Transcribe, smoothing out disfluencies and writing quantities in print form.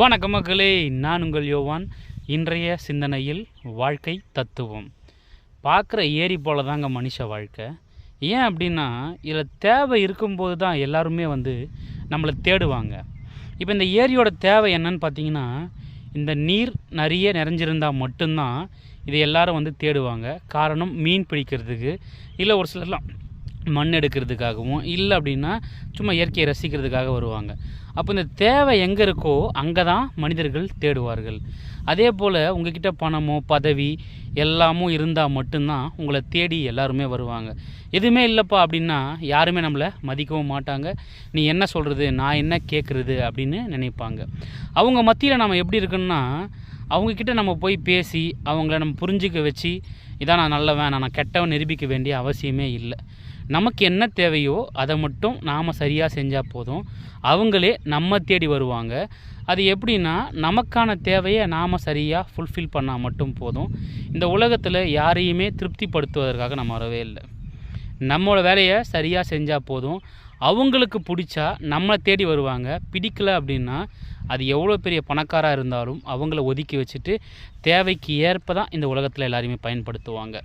வணக்கம் மக்களே, நான் உங்கள் யோவான். இன்றைய சிந்தனையில் வாழ்க்கை தத்துவம். பார்க்குற ஏரி போல தாங்க மனுஷ வாழ்க்கை. ஏன் அப்படின்னா, இதில் தேவை இருக்கும்போது தான் எல்லாருமே நம்மளை தேடுவாங்க. இப்போ இந்த ஏரியோட தேவை என்னன்னு பார்த்தீங்கன்னா, இந்த நீர் நிறைய நிறைஞ்சிருந்தால் மட்டும்தான் இதை எல்லாரும் தேடுவாங்க. காரணம், மீன் பிடிக்கிறதுக்கு, இல்லை ஒரு சிலர்லாம் மண் எடுக்கிறதுக்காகவும், இல்லை அப்படின்னா சும்மா இயற்கையை ரசிக்கிறதுக்காக வருவாங்க. அப்போ இந்த தேவை எங்கே இருக்கோ அங்கே தான் மனிதர்கள் தேடுவார்கள். அதே போல் உங்கள்கிட்ட பணமோ பதவி எல்லாமும் இருந்தால் மட்டும்தான் உங்களை தேடி எல்லாருமே வருவாங்க. எதுவுமே இல்லைப்பா அப்படின்னா யாருமே நம்மளை மதிக்கவும் மாட்டாங்க. நீ என்ன சொல்கிறது, நான் என்ன கேட்குறது அப்படின்னு நினைப்பாங்க. அவங்க மத்தியில் நம்ம எப்படி இருக்குன்னா, அவங்கக்கிட்ட நம்ம போய் பேசி அவங்கள நம்ம புரிஞ்சிக்க வச்சு, இதான் நான் நல்லவன், நான் கெட்டவன் நிரூபிக்க வேண்டிய அவசியமே இல்லை. நமக்கு என்ன தேவையோ அதை மட்டும் நாம் சரியாக செஞ்சால் போதும். அவங்களே நம்ம தேடி வருவாங்க. அது எப்படின்னா, நமக்கான தேவையை நாம் சரியாக ஃபுல்ஃபில் பண்ணால் மட்டும் போதும். இந்த உலகத்தில் யாரையுமே திருப்திப்படுத்துவதற்காக நம்ம வரவே இல்லை. நம்மளோட வேலையை சரியாக செஞ்சால் போதும். அவங்களுக்கு பிடிச்சா நம்மளை தேடி வருவாங்க. பிடிக்கலை அப்படின்னா அது எவ்வளோ பெரிய பணக்காராக இருந்தாலும் அவங்கள ஒதுக்கி வச்சுட்டு தேவைக்கு ஏற்ப தான் இந்த உலகத்தில் எல்லாரையுமே பயன்படுத்துவாங்க.